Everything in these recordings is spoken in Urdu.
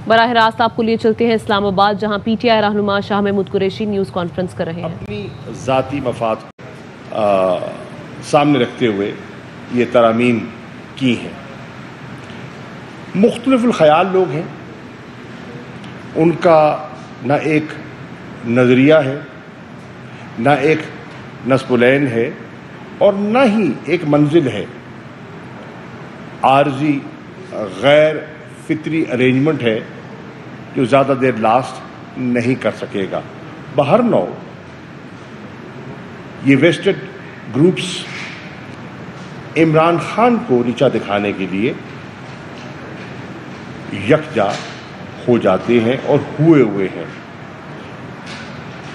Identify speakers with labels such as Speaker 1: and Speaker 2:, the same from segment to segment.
Speaker 1: براہ راست آپ کو لیے چلتے ہیں اسلام آباد، جہاں پی ٹی آئی رہنما شاہ محمود قریشی نیوز کانفرنس کر رہے ہیں۔
Speaker 2: اپنی ذاتی مفاد سامنے رکھتے ہوئے یہ ترامیم کی ہیں۔ مختلف الخیال لوگ ہیں، ان کا نہ ایک نظریہ ہے، نہ ایک نصب العین ہے، اور نہ ہی ایک منزل ہے۔ عارضی غیر فطری ارینجمنٹ ہے جو زیادہ دیر لاسٹ نہیں کر سکے گا۔ بہر نوع یہ ویسٹڈ گروپس عمران خان کو نیچا دکھانے کے لیے یکجا ہو جاتے ہیں اور ہوئے ہیں۔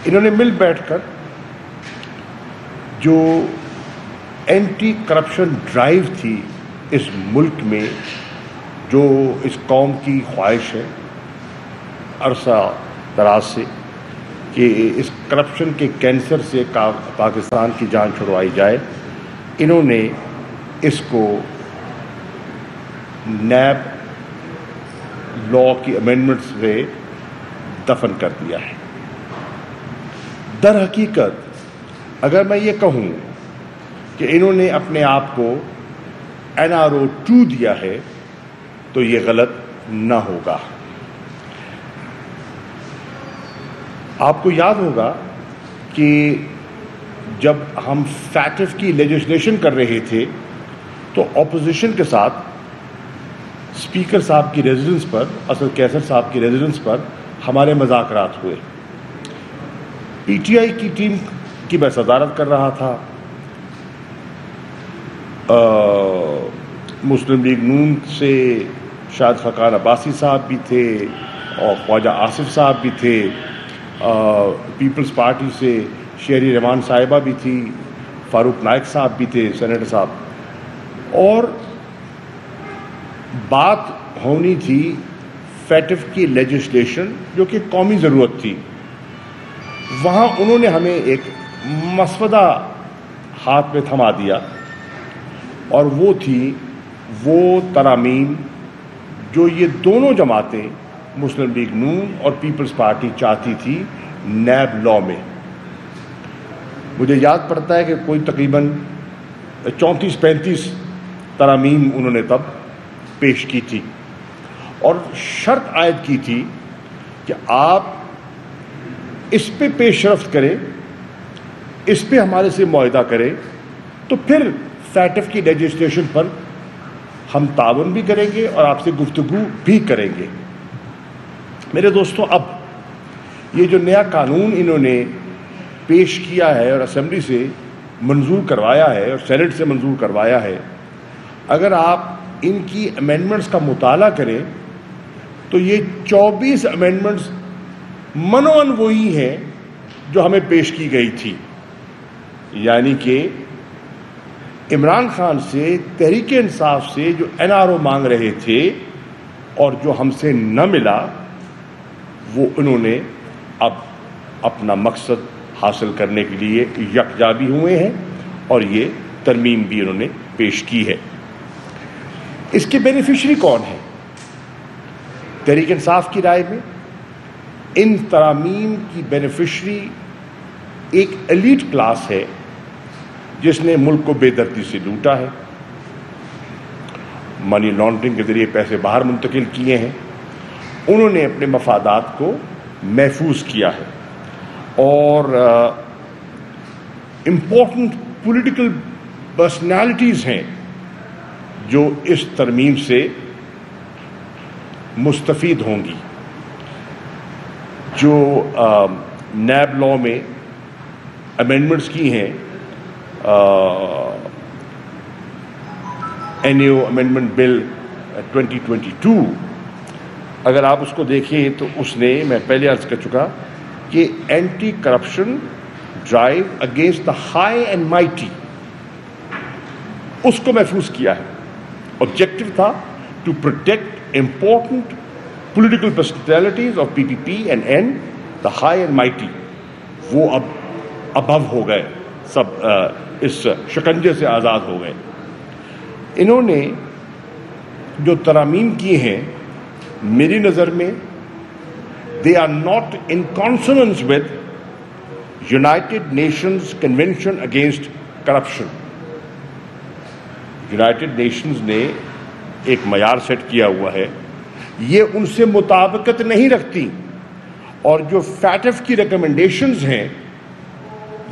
Speaker 2: انہوں نے مل بیٹھ کر جو اینٹی کرپشن ڈرائیو تھی اس ملک میں، جو اس قوم کی خواہش ہے عرصہ دراز سے کہ اس کرپشن کے کینسر سے پاکستان کی جان چھڑوائی جائے، انہوں نے اس کو نیب لاء کی امینڈمنٹس سے دفن کر دیا ہے۔ در حقیقت اگر میں یہ کہوں کہ انہوں نے اپنے آپ کو NRO 2 دیا ہے تو یہ غلط نہ ہوگا۔ آپ کو یاد ہوگا کہ جب ہم فیٹف کی لیجسلیشن کر رہے تھے تو اپوزیشن کے ساتھ اسپیکر صاحب کی ریزیڈنس پر، اسد کیسر صاحب کی ریزیڈنس پر ہمارے مذاکرات ہوئے۔ پی ٹی آئی کی ٹیم کی میں صدارت کر رہا تھا، مسلم لیگ نون سے شاہد خاقان عباسی صاحب بھی تھے اور خواجہ آصف صاحب بھی تھے، پیپلز پارٹی سے شہری رحمان صاحبہ بھی تھی، فاروق نائک صاحب بھی تھے، سینیٹر صاحب، اور بات ہونی تھی فیٹف کی لیجسلیشن جو کہ قومی ضرورت تھی۔ وہاں انہوں نے ہمیں ایک مسودہ ہاتھ میں تھما دیا، اور وہ تھی وہ ترامیم جو یہ دونوں جماعتیں مسلم لیگ نون اور پیپلز پارٹی چاہتی تھی نیب لاء میں۔ مجھے یاد پڑتا ہے کہ کوئی تقریباً 34-35 ترامیم انہوں نے تب پیش کی تھی، اور شرط عائد کی تھی کہ آپ اس پہ پیش رفت کریں، اس پہ ہمارے سے معاہدہ کریں، تو پھر فیٹف کی لیجسلیشن پر ہم تعاون بھی کریں گے اور آپ سے گفتگو بھی کریں گے۔ میرے دوستو، اب یہ جو نیا قانون انہوں نے پیش کیا ہے اور اسمبلی سے منظور کروایا ہے اور سینٹ سے منظور کروایا ہے، اگر آپ ان کی امینڈمنٹس کا مطالعہ کریں تو یہ 24 امینڈمنٹس منوان وہی ہیں جو ہمیں پیش کی گئی تھی۔ یعنی کہ عمران خان سے، تحریک انصاف سے جو NRO مانگ رہے تھے اور جو ہم سے نہ ملا، وہ انہوں نے اب اپنا مقصد حاصل کرنے کے لیے یکجا بھی ہوئے ہیں اور یہ ترمیم بھی انہوں نے پیش کی ہے۔ اس کے بینیفیشری کون ہیں؟ تحریک انصاف کی رائے میں ان ترامیم کی بینیفیشری ایک ایلیٹ کلاس ہے جس نے ملک کو بے دردی سے لوٹا ہے، منی لانڈرنگ کے ذریعے پیسے باہر منتقل کیے ہیں، انہوں نے اپنے مفادات کو محفوظ کیا ہے، اور امپورٹنٹ پولیٹیکل پرسنالٹیز ہیں جو اس ترمیم سے مستفید ہوں گی۔ جو نیب لاء میں امینڈمنٹس کی ہیں، NAO امینڈمنٹ بل 2022، اگر آپ اس کو دیکھیں تو اس نے، میں پہلے عرض کر چکا کہ anti corruption drive against the high and mighty, اس کو محفوظ کیا ہے۔ آبجیکٹو تھا to protect important political personalities of PPP and and the high and mighty. وہ اب ابو ہو گئے، سب اس شکنجے سے آزاد ہو گئے۔ انہوں نے جو ترامیم کی ہیں میری نظر میں they are not in consonance with United Nations Convention Against Corruption. United Nations نے ایک معیار سیٹ کیا ہوا ہے, یہ ان سے مطابقت نہیں رکھتی, اور جو فیٹف کی ریکمنڈیشنز ہیں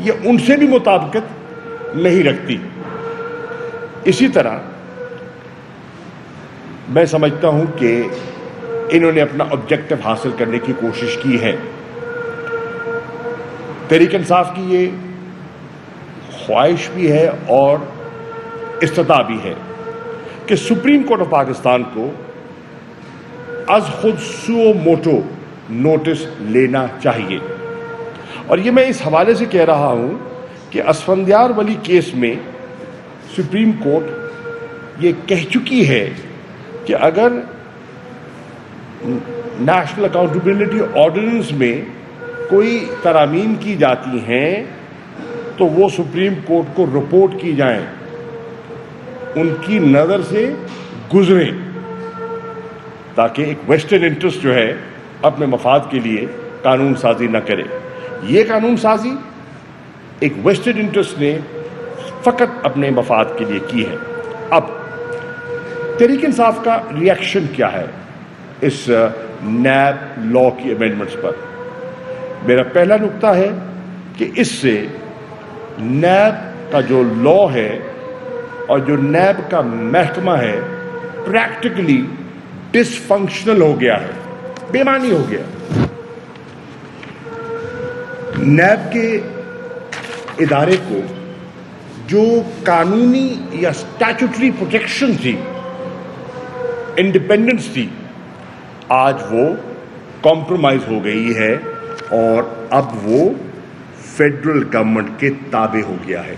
Speaker 2: یہ ان سے بھی مطابقت نہیں رکھتی. اسی طرح میں سمجھتا ہوں کہ انہوں نے اپنا آبجیکٹو حاصل کرنے کی کوشش کی ہے. تحریک انصاف کی یہ خواہش بھی ہے اور استطاع بھی ہے کہ سپریم کورٹ آف پاکستان کو از خود سو موٹو نوٹس لینا چاہیے. اور یہ میں اس حوالے سے کہہ رہا ہوں کہ اسفندیار ولی کیس میں سپریم کورٹ یہ کہہ چکی ہے کہ اگر نیشنل اکاؤنٹیبلٹی آرڈیننس میں کوئی ترامیم کی جاتی ہیں تو وہ سپریم کورٹ کو رپورٹ کی جائیں, ان کی نظر سے گزریں, تاکہ ایک ویسٹرن انٹرسٹ جو ہے اپنے مفاد کے لیے قانون سازی نہ کرے. یہ قانون سازی ایک ویسٹرن انٹرسٹ نے فقط اپنے مفاد کے لیے کی ہے. اب تحریک انصاف کا ریئیکشن کیا ہے اس نیب لا کی امینڈمنٹس پر؟ میرا پہلا نقطہ ہے کہ اس سے نیب کا جو لا ہے اور جو نیب کا محکمہ ہے پریکٹیکلی ڈس فنکشنل ہو گیا ہے, بے معنی ہو گیا. نیب کے ادارے کو جو قانونی یا اسٹیچوٹری پروٹیکشن تھی, انڈیپینڈنس تھی, آج وہ کمپرومائز ہو گئی ہے اور اب وہ فیڈرل گورنمنٹ کے تابع ہو گیا ہے.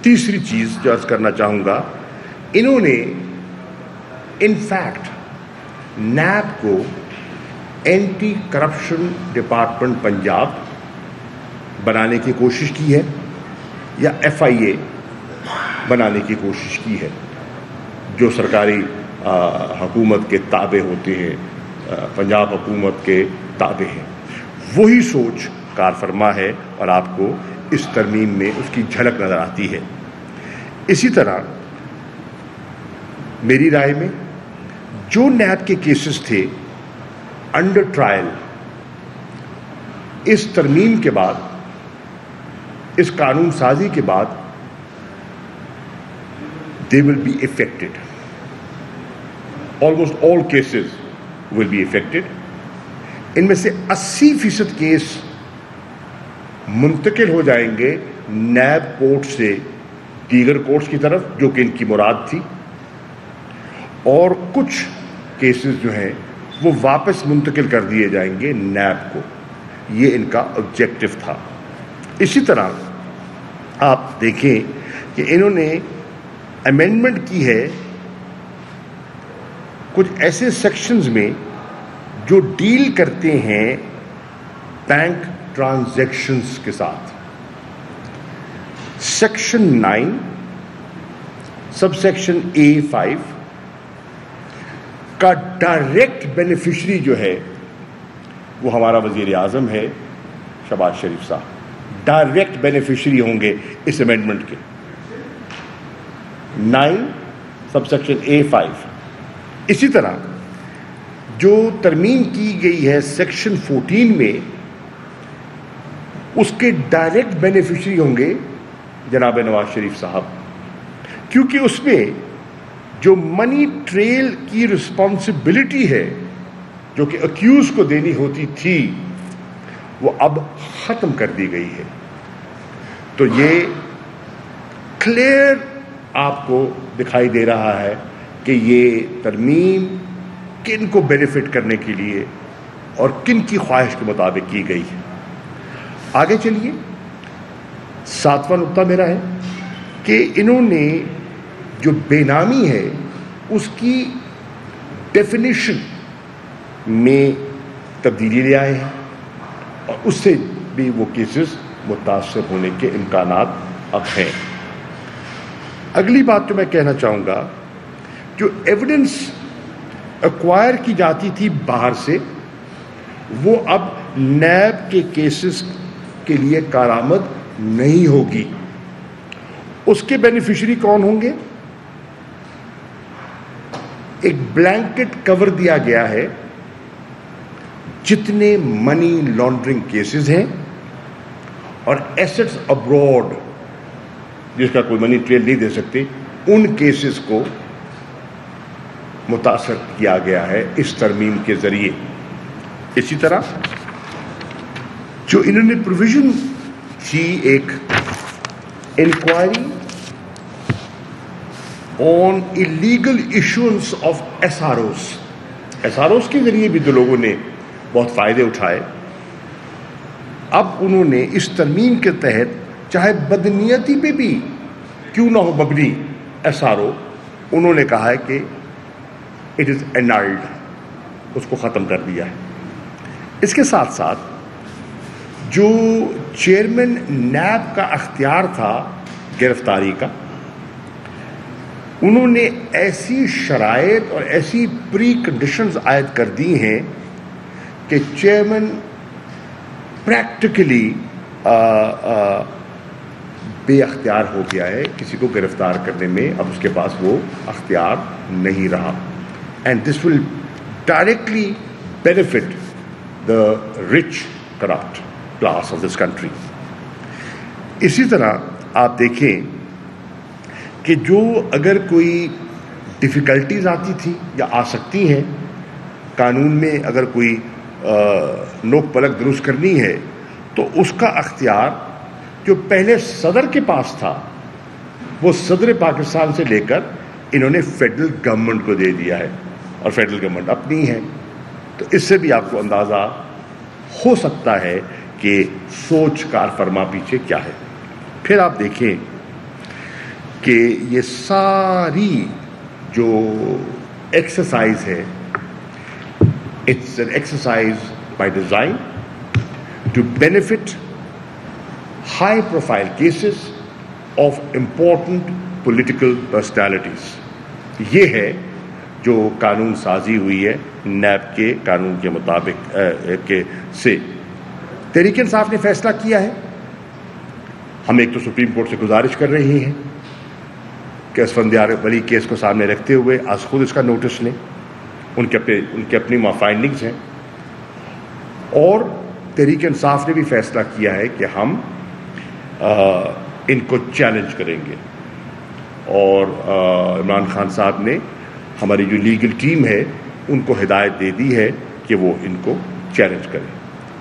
Speaker 2: تیسری چیز جو عرض کرنا چاہوں گا, انہوں نے انفیکٹ نیب کو اینٹی کرپشن ڈپارٹمنٹ پنجاب بنانے کی کوشش کی ہے یا FIA بنانے کی کوشش کی ہے, جو سرکاری حکومت کے تابع ہوتے ہیں, پنجاب حکومت کے تابع ہیں. وہی سوچ کار فرما ہے اور آپ کو اس ترمیم میں اس کی جھلک نظر آتی ہے. اسی طرح میری رائے میں جو نیب کے کیسز تھے انڈر ٹرائل, اس ترمیم کے بعد, اس قانون سازی کے بعد they will be affected. Almost all cases will be affected. ان میں سے 80% کیس منتقل ہو جائیں گے نیب کورٹ سے دیگر کورٹس کی طرف, جو کہ ان کی مراد تھی, اور کچھ کیسز جو ہیں وہ واپس منتقل کر دیے جائیں گے نیب کو. یہ ان کا آبجیکٹو تھا. اسی طرح آپ دیکھیں کہ انہوں نے امینڈمنٹ کی ہے کچھ ایسے سیکشنز میں جو ڈیل کرتے ہیں بینک ٹرانزیکشنز کے ساتھ. سیکشن 9 سب سیکشن A5 کا ڈائریکٹ بینیفیشری جو ہے وہ ہمارا وزیر اعظم ہے شہباز شریف صاحب. ڈائریکٹ بینیفیشری ہوں گے اس امینڈمنٹ کے. 9 سب سیکشن A5. اسی طرح جو ترمیم کی گئی ہے سیکشن 14 میں, اس کے ڈائریکٹ بینیفیشری ہوں گے جناب نواز شریف صاحب, کیونکہ اس میں جو منی ٹریل کی رسپانسبلٹی ہے جو کہ اکیوز کو دینی ہوتی تھی وہ اب ختم کر دی گئی ہے. تو یہ کلیئر آپ کو دکھائی دے رہا ہے کہ یہ ترمیم کن کو بینیفٹ کرنے کے لیے اور کن کی خواہش کے مطابق کی گئی ہے. آگے چلیے. 7واں نقطہ میرا ہے کہ انہوں نے جو بے نامی ہے اس کی ڈیفینیشن میں تبدیلی لے آئے ہیں, اور اس سے بھی وہ کیسز متاثر ہونے کے امکانات اب ہیں. اگلی بات جو میں کہنا چاہوں گا, جو ایویڈنس ایکوائر کی جاتی تھی باہر سے، وہ اب نیب کے کیسز کے لیے کارآمد نہیں ہوگی۔ اس کے بینیفیشری کون ہوں گے؟ ایک بلینکٹ کور دیا گیا ہے، جتنے منی لانڈرنگ کیسز ہیں اور ایسٹس ابراڈ جس کا کوئی منی ٹریل نہیں دے سکتے، ان کیسز کو متاثر کیا گیا ہے اس ترمیم کے ذریعے۔ اسی طرح جو انہوں نے پروویژن تھی ایک inquiry on illegal issuance of S R Os کے ذریعے بھی تو لوگوں نے بہت فائدے اٹھائے۔ اب انہوں نے اس ترمیم کے تحت چاہے بدنیتی پہ بھی کیوں نہ ہو مبنی ایس آر او، انہوں نے کہا ہے کہ اٹ از اینلڈ، اس کو ختم کر دیا ہے۔ اس کے ساتھ ساتھ جو چیئرمین نیب کا اختیار تھا گرفتاری کا، انہوں نے ایسی شرائط اور ایسی پری کنڈیشنز عائد کر دی ہیں کہ چیئرمین پریکٹیکلی بے اختیار ہو گیا ہے کسی کو گرفتار کرنے میں، اب اس کے پاس وہ اختیار نہیں رہا۔ And this will directly benefit the rich corrupt class of this country. اسی طرح آپ دیکھیں کہ جو اگر کوئی ڈیفیکلٹیز آتی تھی یا آ سکتی ہیں قانون میں، اگر کوئی نوک پلک درست کرنی ہے تو اس کا اختیار جو پہلے صدر کے پاس تھا وہ صدر پاکستان سے لے کر انہوں نے فیڈرل گورنمنٹ کو دے دیا ہے، اور فیڈرل گورنمنٹ اپنی ہے۔ تو اس سے بھی آپ کو اندازہ ہو سکتا ہے کہ سوچ کار فرما پیچھے کیا ہے۔ پھر آپ دیکھیں کہ یہ ساری جو ایکسرسائز ہے، it's an exercise by design to benefit high profile cases of important political personalities. یہ ہے جو قانون سازی ہوئی ہے نیب کے قانون کے مطابق سے۔ تحریک انصاف نے فیصلہ کیا ہے، ہم ایک تو سپریم کورٹ سے گزارش کر رہے ہیں کہ اسفندیار ولی کیس کو سامنے رکھتے ہوئے آج خود اس کا نوٹس لیں، ان کے اپنی فائنڈنگز ہیں، اور تحریک انصاف نے بھی فیصلہ کیا ہے کہ ہم ان کو چیلنج کریں گے، اور عمران خان صاحب نے ہماری جو لیگل ٹیم ہے ان کو ہدایت دے دی ہے کہ وہ ان کو چیلنج کریں۔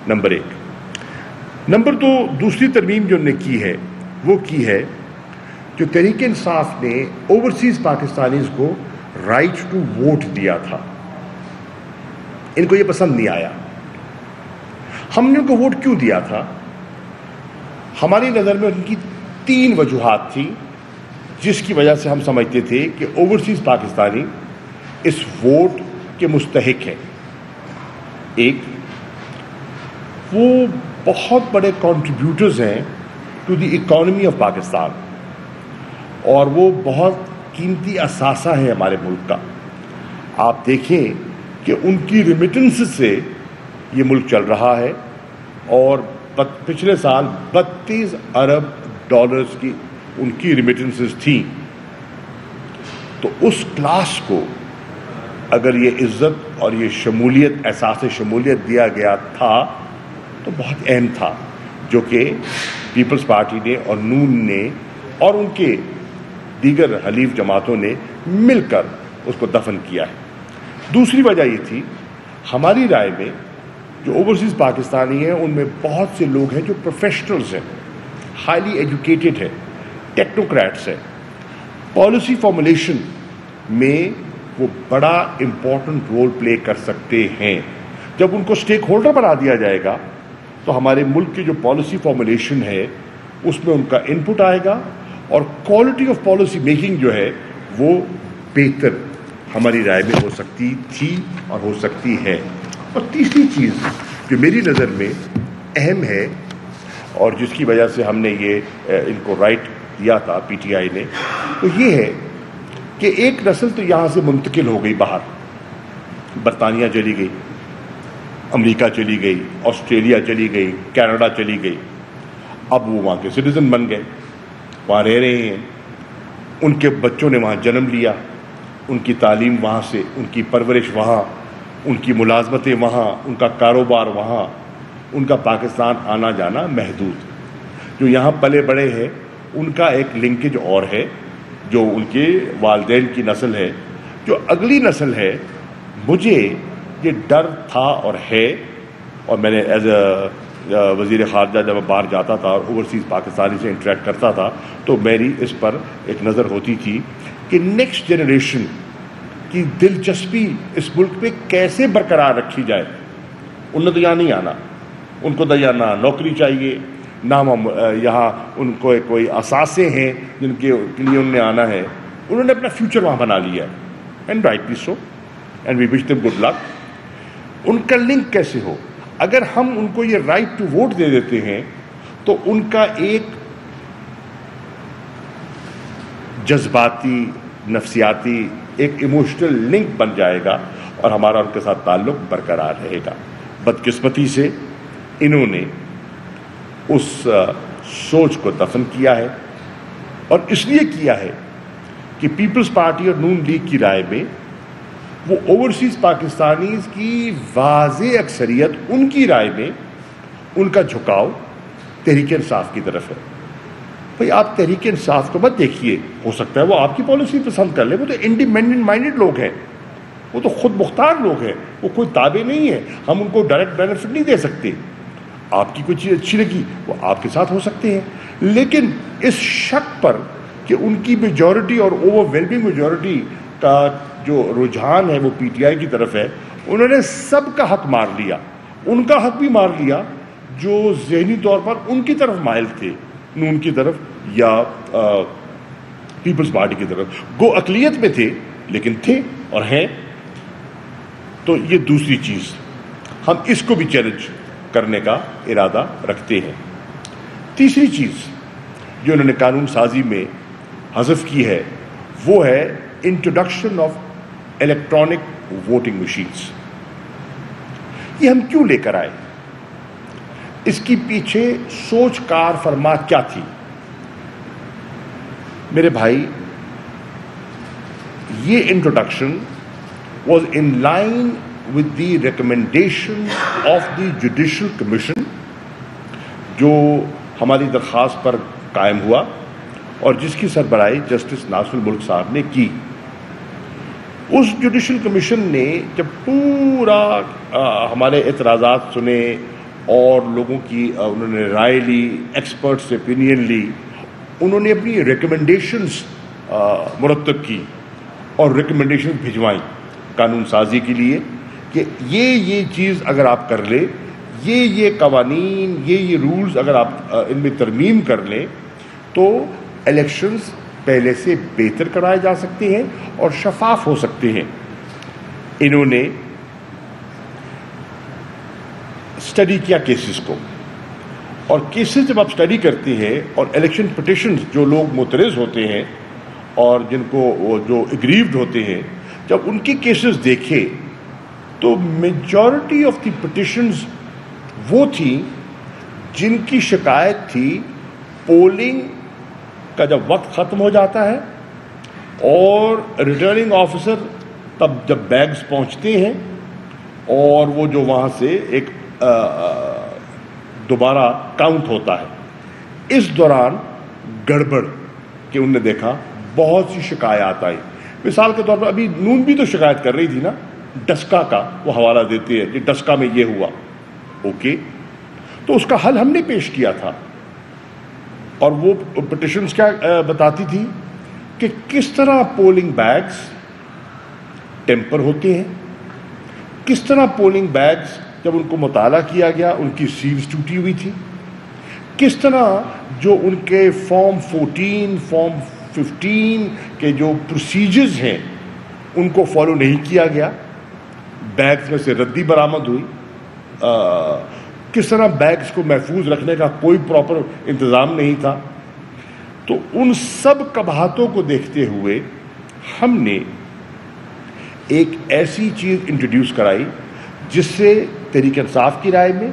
Speaker 2: نمبر ایک۔ نمبر دو، دوسری ترمیم جو انہوں نے کی ہے وہ کی ہے جو تحریک انصاف نے اوورسیز پاکستانیز کو رائٹ ٹو ووٹ دیا تھا، ان کو یہ پسند نہیں آیا۔ ہم نے ان کو ووٹ کیوں دیا تھا؟ ہماری نظر میں ان کی 3 وجوہات تھی جس کی وجہ سے ہم سمجھتے تھے کہ اوورسیز پاکستانی اس ووٹ کے مستحق ہیں۔ ایک، وہ بہت بڑے کنٹریبیوٹرز ہیں to the economy of Pakistan, اور وہ بہت قیمتی اثاثہ ہے ہمارے ملک کا۔ آپ دیکھیں کہ ان کی ریمیٹنس سے یہ ملک چل رہا ہے، اور پچھلے سال 32 ارب ڈالرز کی ان کی ریمیٹنسز تھیں۔ تو اس کلاس کو اگر یہ عزت اور یہ شمولیت، احساس شمولیت دیا گیا تھا تو بہت اہم تھا، جو کہ پیپلز پارٹی نے اور نون نے اور ان کے دیگر حلیف جماعتوں نے مل کر اس کو دفن کیا ہے۔ دوسری وجہ یہ تھی، ہماری رائے میں جو اوورسیز پاکستانی ہیں ان میں بہت سے لوگ ہیں جو پروفیشنلز ہیں، ہائیلی ایجوکیٹڈ ہیں، ٹیکنوکریٹس ہیں، پالیسی فارمولیشن میں وہ بڑا امپورٹنٹ رول پلے کر سکتے ہیں۔ جب ان کو سٹیک ہولڈر بنا دیا جائے گا تو ہمارے ملک کی جو پالیسی فارمولیشن ہے اس میں ان کا انپٹ آئے گا، اور کوالٹی آف پالیسی میکنگ جو ہے وہ بہتر ہماری رائے میں ہو سکتی تھی اور ہو سکتی ہے۔ اور تیسری چیز جو میری نظر میں اہم ہے اور جس کی وجہ سے ہم نے یہ ان کو رائٹ دیا تھا پی ٹی آئی نے، وہ یہ ہے کہ ایک نسل تو یہاں سے منتقل ہو گئی باہر، برطانیہ چلی گئی, امریکہ چلی گئی, آسٹریلیا چلی گئی, کینیڈا چلی گئی. اب وہ وہاں کے سٹیزن بن گئے, وہاں رہ رہے ہیں, ان کے بچوں نے وہاں جنم لیا, ان کی تعلیم وہاں سے, ان کی پرورش وہاں, ان کی ملازمتیں وہاں, ان کا کاروبار وہاں, ان کا پاکستان آنا جانا محدود. جو یہاں پلے بڑے ہیں ان کا ایک لنکیج اور ہے, جو ان کے والدین کی نسل ہے, جو اگلی نسل ہے. مجھے یہ ڈر تھا اور ہے, اور میں نے ایز اے وزیر خارجہ جب میں باہر جاتا تھا اور اوورسیز پاکستانی سے انٹریکٹ کرتا تھا تو میری اس پر ایک نظر ہوتی تھی کہ نیکسٹ جنریشن کی دلچسپی اس ملک میں کیسے برقرار رکھی جائے. انہوں نے تو یہاں نہیں آنا, ان کو تو یہاں نہ نوکری چاہیے, نہ یہاں ان کو کوئی اثاثے ہیں جن کے لیے انہوں نے آنا ہے. انہوں نے اپنا فیوچر وہاں بنا لیا ہے, and rightly so, and we wish them good luck. ان کا لنک کیسے ہو؟ اگر ہم ان کو یہ رائٹ ٹو ووٹ دے دیتے ہیں تو ان کا ایک جذباتی, نفسیاتی, ایک ایموشنل لنک بن جائے گا اور ہمارا ان کے ساتھ تعلق برقرار رہے گا. بدقسمتی سے انہوں نے اس سوچ کو دفن کیا ہے, اور اس لیے کیا ہے کہ پیپلز پارٹی اور نون لیگ کی رائے میں وہ اوورسیز پاکستانیز کی واضح اکثریت, ان کی رائے میں ان کا جھکاؤ تحریک انصاف کی طرف ہے. بھئی آپ تحریک انصاف کو مت دیکھیے, ہو سکتا ہے وہ آپ کی پالیسی پسند کر لیں, وہ تو انڈیپینڈنٹ مائنڈڈ لوگ ہیں, وہ تو خود مختار لوگ ہیں, وہ کوئی تابع نہیں ہے, ہم ان کو ڈائریکٹ بینیفٹ نہیں دے سکتے. آپ کی کوئی چیز اچھی لگی وہ آپ کے ساتھ ہو سکتے ہیں, لیکن اس شک پر کہ ان کی میجورٹی اور اوور ویلمنگ میجورٹی کا جو رجحان ہے وہ پی ٹی آئی کی طرف ہے, انہوں نے سب کا حق مار لیا. ان کا حق بھی مار لیا جو ذہنی طور پر ان کی طرف مائل تھے, نون کی طرف یا پیپلز پارٹی کی طرف. گو اقلیت میں تھے لیکن تھے اور ہیں. تو یہ دوسری چیز, ہم اس کو بھی چیلنج کرنے کا ارادہ رکھتے ہیں. تیسری چیز جو انہوں نے قانون سازی میں حذف کی ہے وہ ہے introduction of electronic voting machines. یہ ہم کیوں لے کر آئے؟ اس کی پیچھے سوچ کار فرما کیا تھی؟ میرے بھائی, یہ introduction was in line with the recommendation of the Judicial Commission جو ہماری درخواست پر قائم ہوا اور جس کی سربراہی جسٹس ناصر الملک صاحب نے کی. اس جوڈیشل کمیشن نے جب پورا ہمارے اعتراضات سنے اور لوگوں کی انہوں نے رائے لی, ایکسپرٹ سے اپینین لی, انہوں نے اپنی ریکمنڈیشنز مرتب کی اور ریکمنڈیشنز بھجوائیں قانون سازی کے لیے کہ یہ چیز اگر آپ کر لیں, یہ قوانین, یہ رولز اگر آپ ان میں ترمیم کر لیں تو الیکشنز پہلے سے بہتر کرائے جا سکتے ہیں اور شفاف ہو سکتے ہیں. انہوں نے اسٹڈی کیا کیسز کو, اور کیسز جب آپ اسٹڈی کرتے ہیں اور الیکشن پٹیشنز جو لوگ معترض ہوتے ہیں اور جن کو جو اگریوڈ ہوتے ہیں, جب ان کی کیسز دیکھے تو میجورٹی آف دی پٹیشنز وہ تھیں جن کی شکایت تھی پولنگ کا جب وقت ختم ہو جاتا ہے اور ریٹرننگ آفیسر تب جب بیگز پہنچتے ہیں اور وہ جو وہاں سے ایک دوبارہ کاؤنٹ ہوتا ہے, اس دوران گڑبڑ کہ انہوں نے دیکھا بہت سی شکایات آئی. مثال کے طور پر ابھی نون بھی تو شکایت کر رہی تھی نا, ڈسکا کا وہ حوالہ دیتے ہیں کہ ڈسکا میں یہ ہوا. اوکے, تو اس کا حل ہم نے پیش کیا تھا, اور وہ پٹیشنز کیا بتاتی تھی کہ کس طرح پولنگ بیگز ٹیمپر ہوتے ہیں, کس طرح پولنگ بیگز جب ان کو مطالعہ کیا گیا ان کی سیلز ٹوٹی ہوئی تھی, کس طرح جو ان کے فارم 14, فارم 15 کے جو پروسیجرز ہیں ان کو فالو نہیں کیا گیا, بیگز میں سے ردی برآمد ہوئی, کس طرح بیگز کو محفوظ رکھنے کا کوئی پراپر انتظام نہیں تھا. تو ان سب قباحتوں کو دیکھتے ہوئے ہم نے ایک ایسی چیز انٹروڈیوس کرائی جس سے تحریک انصاف کی رائے میں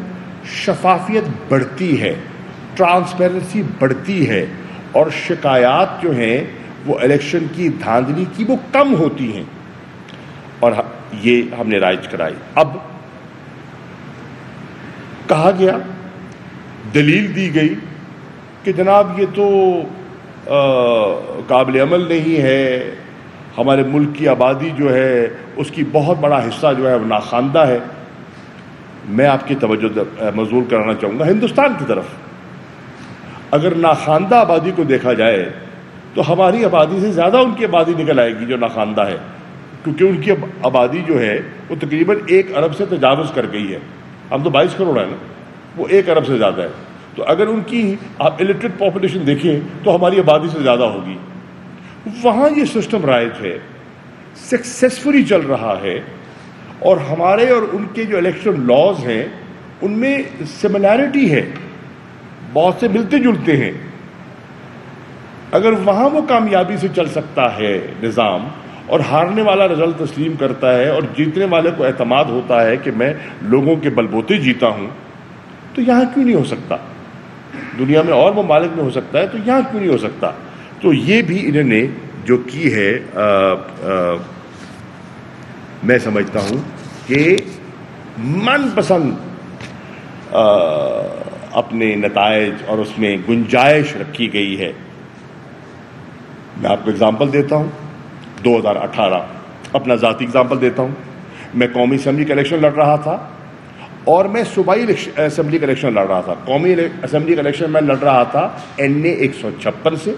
Speaker 2: شفافیت بڑھتی ہے، ٹرانسپیرنسی بڑھتی ہے، اور شکایات جو ہیں وہ الیکشن کی دھاندلی کی وہ کم ہوتی ہیں، اور یہ ہم نے رائج کرائی۔ اب کہا گیا، دلیل دی گئی کہ جناب یہ تو قابل عمل نہیں ہے، ہمارے ملک کی آبادی جو ہے اس کی بہت بڑا حصہ جو ہے وہ ناخواندہ ہے۔ میں آپ کی توجہ مبذول کرانا چاہوں گا ہندوستان کی طرف۔ اگر ناخواندہ آبادی کو دیکھا جائے تو ہماری آبادی سے زیادہ ان کی آبادی نکل آئے گی جو ناخواندہ ہے، کیونکہ ان کی آبادی جو ہے وہ تقریباً 1 ارب سے تجاوز کر گئی ہے۔ ہم تو 22 کروڑ ہیں نا، وہ 1 ارب سے زیادہ ہے۔ تو اگر ان کی آپ الٹریٹ پاپولیشن دیکھیں تو ہماری آبادی سے زیادہ ہوگی۔ وہاں یہ سسٹم رائج ہے، سکسیسفلی چل رہا ہے، اور ہمارے اور ان کے جو الیکشن لاز ہیں ان میں سملیرٹی ہے، بہت سے ملتے جلتے ہیں۔ اگر وہاں وہ کامیابی سے چل سکتا ہے نظام، اور ہارنے والا رزلٹ تسلیم کرتا ہے اور جیتنے والے کو اعتماد ہوتا ہے کہ میں لوگوں کے بلبوتے جیتا ہوں، تو یہاں کیوں نہیں ہو سکتا؟ دنیا میں اور ممالک میں ہو سکتا ہے، تو یہاں کیوں نہیں ہو سکتا؟ تو یہ بھی انہوں نے جو کی ہے، میں سمجھتا ہوں کہ من پسند اپنے نتائج اور اس میں گنجائش رکھی گئی ہے۔ میں آپ کو اگزامپل دیتا ہوں، 2018 اپنا ذاتی اگزامپل دیتا ہوں۔ میں قومی اسمبلی کا الیکشن لڑ رہا تھا، اور میں صوبائی اسمبلی کا الیکشن لڑ رہا تھا۔ قومی اسمبلی کا الیکشن میں لڑ رہا تھا NA 156 سے،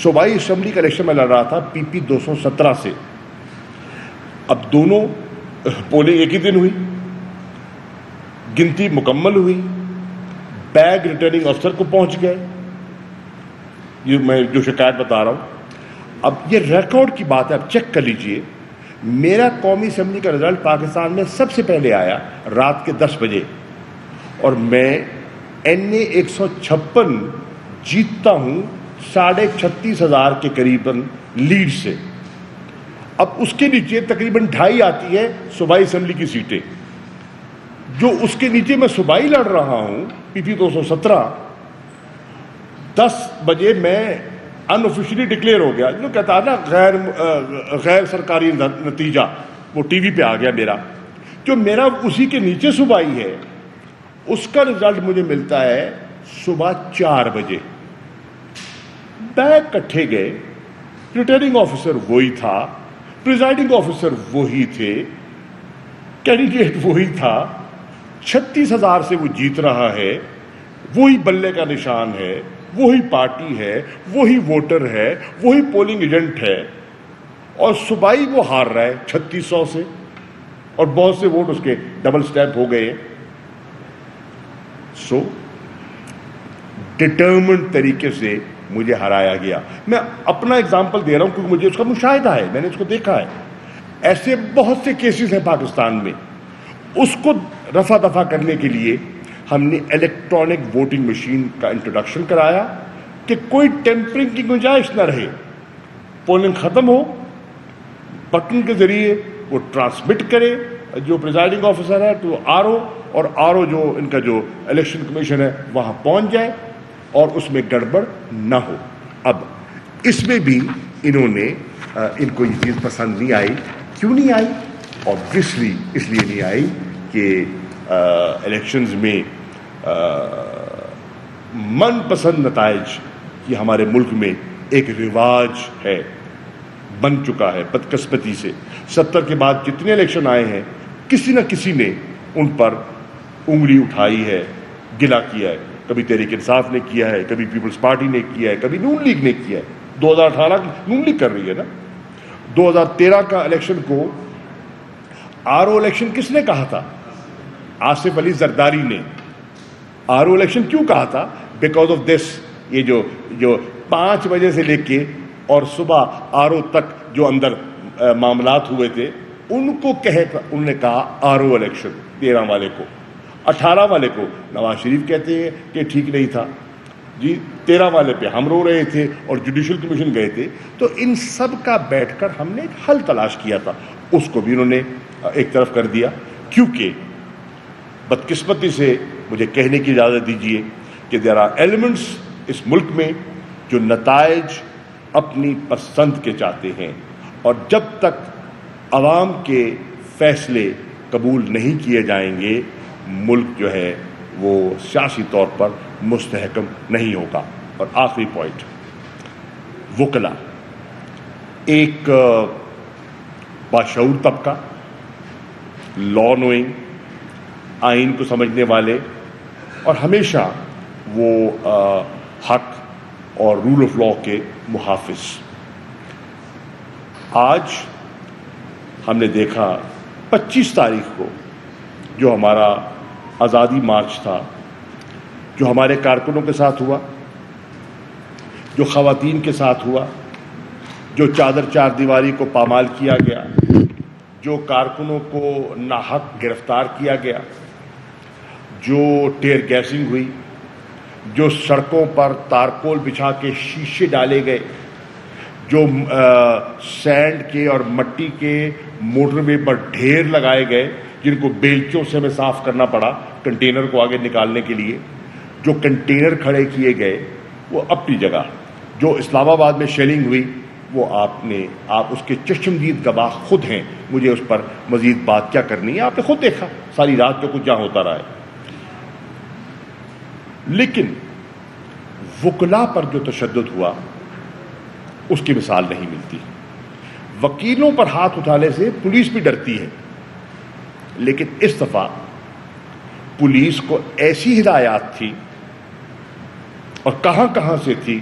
Speaker 2: صوبائی اسمبلی کا الیکشن میں لڑ رہا تھا PP 217 سے۔ اب دونوں پولنگ ایک ہی دن ہوئی، گنتی مکمل ہوئی، بیگ ریٹرننگ افسر کو پہنچ گئے۔ یہ میں جو شکایت بتا رہا ہوں، اب یہ ریکارڈ کی بات ہے، اب چیک کر لیجئے۔ میرا قومی اسمبلی کا رزلٹ پاکستان میں سب سے پہلے آیا رات کے 10 بجے، اور میں NA 156 جیتتا ہوں 36,500 کے قریباً لیڈ سے۔ اب اس کے نیچے تقریباً 2.5 آتی ہے صوبائی اسمبلی کی سیٹیں، جو اس کے نیچے میں صوبائی لڑ رہا ہوں PP 217۔ 10 بجے میں ان آفیشلی ڈکلیئر ہو گیا، جو کہتا ہے نا غیر سرکاری نتیجہ، وہ ٹی وی پہ آ گیا میرا، جو میرا اسی کے نیچے صوبائی ہے، اس کا رزلٹ مجھے ملتا ہے صبح 4 بجے۔ بیگ کٹھے گئے، ریٹرننگ آفیسر وہی تھا، پریزائڈنگ آفیسر وہی تھے، کینڈیڈیٹ وہی تھا، 36,000 سے وہ جیت رہا ہے، وہی بلے کا نشان ہے، وہی پارٹی ہے، وہی ووٹر ہے، وہی پولنگ ایجنٹ ہے، اور صوبائی وہ ہار رہا ہے 3600 سے، اور بہت سے ووٹ اس کے ڈبل سٹیپ ہو گئے۔ سو ڈٹرمنڈ طریقے سے مجھے ہرایا گیا۔ میں اپنا اگزامپل دے رہا ہوں کیونکہ مجھے اس کا مشاہدہ ہے، میں نے اس کو دیکھا ہے۔ ایسے بہت سے کیسز ہیں پاکستان میں۔ اس کو رفع دفع کرنے کے لیے ہم نے الیکٹرانک ووٹنگ مشین کا انٹروڈکشن کرایا کہ کوئی ٹیمپرنگ کی گنجائش نہ رہے، پولنگ ختم ہو، بٹن کے ذریعے وہ ٹرانسمٹ کرے جو پریزائڈنگ آفیسر ہے ٹو RO، اور RO جو ان کا جو الیکشن کمیشن ہے وہاں پہنچ جائے، اور اس میں گڑبڑ نہ ہو۔ اب اس میں بھی انہوں نے ان کو یہ چیز پسند نہیں آئی۔ کیوں نہیں آئی؟ obviously اس لیے نہیں آئی کہ الیکشنز میں من پسند نتائج یہ ہمارے ملک میں ایک رواج ہے، بن چکا ہے بدقسمتی سے۔ 70 کے بعد جتنے الیکشن آئے ہیں کسی نہ کسی نے ان پر انگلی اٹھائی ہے، گلا کیا ہے۔ کبھی تحریک انصاف نے کیا ہے، کبھی پیپلز پارٹی نے کیا ہے، کبھی نون لیگ نے کیا ہے۔ 2018 نون لیگ کر رہی ہے نا۔ 2013 کا الیکشن کو RO الیکشن کس نے کہا تھا؟ آصف علی زرداری نے۔ RO الیکشن کیوں کہا تھا؟ بیکاز آف دس، یہ جو 5 بجے سے لے کے اور صبح RO تک جو اندر معاملات ہوئے تھے ان کو انہوں نے کہا RO الیکشن 13 والے کو۔ 18 والے کو نواز شریف کہتے ہیں کہ ٹھیک نہیں تھا جی، 13 والے پہ ہم رو رہے تھے اور جوڈیشل کمیشن گئے تھے۔ تو ان سب کا بیٹھ کر ہم نے ایک حل تلاش کیا تھا، اس کو بھی انہوں نے ایک طرف کر دیا، کیونکہ بدقسمتی سے مجھے کہنے کی اجازت دیجیے کہ دیر آر ایلیمنٹس اس ملک میں جو نتائج اپنی پسند کے چاہتے ہیں، اور جب تک عوام کے فیصلے قبول نہیں کیے جائیں گے ملک جو ہے وہ سیاسی طور پر مستحکم نہیں ہوگا۔ اور آخری پوائنٹ، وکلا، ایک باشعور طبقہ، لا نوئنگ، آئین کو سمجھنے والے، اور ہمیشہ وہ حق اور رول آف لا کے محافظ۔ آج ہم نے دیکھا 25 تاریخ کو جو ہمارا آزادی مارچ تھا، جو ہمارے کارکنوں کے ساتھ ہوا، جو خواتین کے ساتھ ہوا، جو چادر چار دیواری کو پامال کیا گیا، جو کارکنوں کو ناحق گرفتار کیا گیا، جو ٹیئر گیسنگ ہوئی، جو سڑکوں پر تارکول بچھا کے شیشے ڈالے گئے، جو سینڈ کے اور مٹی کے موٹر وے پر ڈھیر لگائے گئے جن کو بیلچوں سے ہمیں صاف کرنا پڑا کنٹینر کو آگے نکالنے کے لیے، جو کنٹینر کھڑے کیے گئے وہ اپنی جگہ، جو اسلام آباد میں شیلنگ ہوئی وہ آپ اس کے چشمدید گواہ خود ہیں، مجھے اس پر مزید بات کیا کرنی ہے، آپ نے خود دیکھا ساری رات جو کچھ جہاں ہوتا رہا ہے۔ لیکن وکلا پر جو تشدد ہوا اس کی مثال نہیں ملتی۔ وکیلوں پر ہاتھ اٹھانے سے پولیس بھی ڈرتی ہے، لیکن اس دفعہ پولیس کو ایسی ہدایات تھی اور کہاں کہاں سے تھی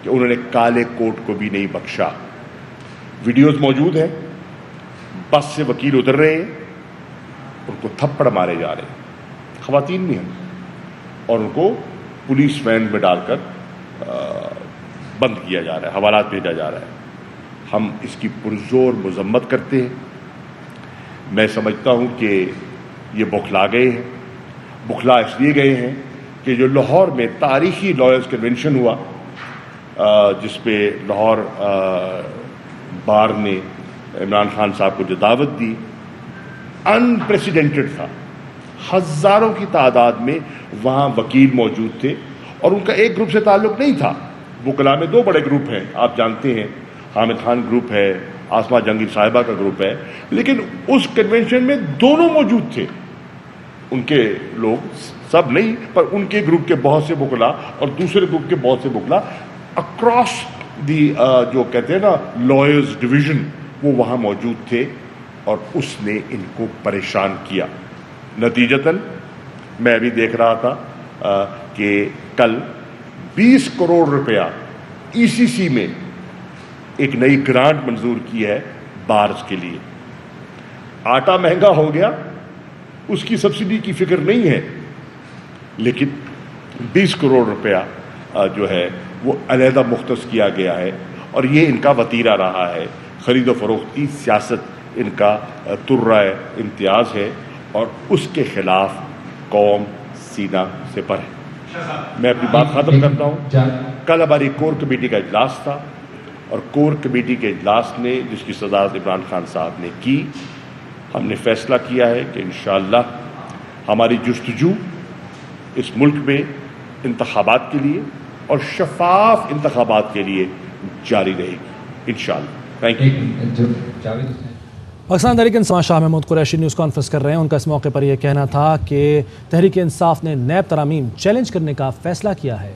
Speaker 2: کہ انہوں نے کالے کوٹ کو بھی نہیں بخشا۔ ویڈیوز موجود ہیں، بس سے وکیل اتر رہے ہیں، ان کو تھپڑ مارے جا رہے ہیں، خواتین بھی ہیں، اور ان کو پولیس وین میں ڈال کر بند کیا جا رہا ہے، حوالات بھیجا جا رہا ہے۔ ہم اس کی پرزور مذمت کرتے ہیں۔ میں سمجھتا ہوں کہ یہ بوکھلا گئے ہیں، بوکھلا اس لیے گئے ہیں کہ جو لاہور میں تاریخی لائرز کنونشن ہوا، جس پہ لاہور بار نے عمران خان صاحب کو جو دعوت دی، انپریسیڈنٹڈ تھا، ہزاروں کی تعداد میں وہاں وکیل موجود تھے، اور ان کا ایک گروپ سے تعلق نہیں تھا۔ وکلا میں 2 بڑے گروپ ہیں، آپ جانتے ہیں، حامد خان گروپ ہے، آسما جہانگیر صاحبہ کا گروپ ہے، لیکن اس کنونشن میں دونوں موجود تھے، ان کے لوگ سب نہیں پر ان کے گروپ کے بہت سے وکلا اور دوسرے گروپ کے بہت سے وکلا اکراس دی جو کہتے ہیں نا لائرز ڈویژن، وہ وہاں موجود تھے، اور اس نے ان کو پریشان کیا۔ نتیجتاً میں ابھی دیکھ رہا تھا کہ کل 20 کروڑ روپیہ ای سی سی میں ایک نئی گرانٹ منظور کی ہے بارز کے لیے۔ آٹا مہنگا ہو گیا، اس کی سبسڈی کی فکر نہیں ہے، لیکن 20 کروڑ روپیہ جو ہے وہ علیحدہ مختص کیا گیا ہے، اور یہ ان کا وتیرہ رہا ہے۔ خرید و فروخت کی سیاست ان کا ترہ امتیاز ہے، اور اس کے خلاف قوم سینہ سپر ہے۔ میں اپنی بات ختم کرتا ہوں۔ کل ہماری کور کمیٹی کا اجلاس تھا، اور کور کمیٹی کے اجلاس نے جس کی صدارت عمران خان صاحب نے کی، ہم نے فیصلہ کیا ہے کہ انشاءاللہ ہماری جستجو اس ملک میں انتخابات کے لیے اور شفاف انتخابات کے لیے جاری رہے گی انشاءاللہ۔ Thank you.
Speaker 3: Pakistan Tehreek Insaf Shah Mahmood Qureshi news conference کر رہے ہیں۔ ان کا اس موقع پر یہ کہنا تھا کہ تحریک انصاف نے نیب ترامیم چیلنج کرنے کا فیصلہ کیا ہے،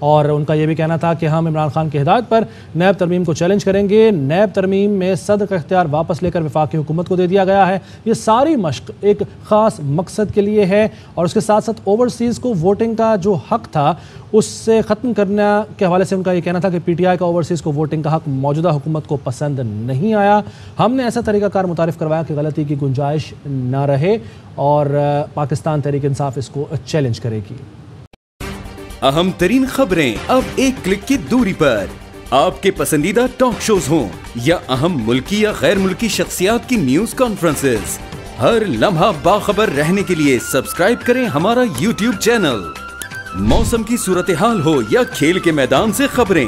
Speaker 3: اور ان کا یہ بھی کہنا تھا کہ ہم عمران خان کی ہدایت پر نیب ترمیم کو چیلنج کریں گے۔ نیب ترمیم میں صدر کا اختیار واپس لے کر وفاقی حکومت کو دے دیا گیا ہے۔ یہ ساری مشق ایک خاص مقصد کے لیے ہے، اور اس کے ساتھ ساتھ اوورسیز کو ووٹنگ کا جو حق تھا اس سے ختم کرنے کے حوالے سے ان کا یہ کہنا تھا کہ پی ٹی آئی کا اوورسیز کو ووٹنگ کا حق موجودہ حکومت کو پسند نہیں آیا۔ ہم نے ایسا طریقہ کار متعارف کروایا کہ غلطی کی گنجائش نہ رہے، اور پاکستان تحریک انصاف اس کو چیلنج کرے گی۔
Speaker 4: اہم ترین خبریں اب ایک کلک کی دوری پر، آپ کے پسندیدہ ٹاک شوز ہوں یا اہم ملکی یا غیر ملکی شخصیات کی نیوز کانفرنسز، ہر لمحہ باخبر رہنے کے لیے سبسکرائب کریں ہمارا یوٹیوب چینل۔ موسم کی صورتحال ہو یا کھیل کے میدان سے خبریں،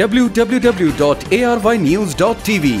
Speaker 4: www.arvnews.tv।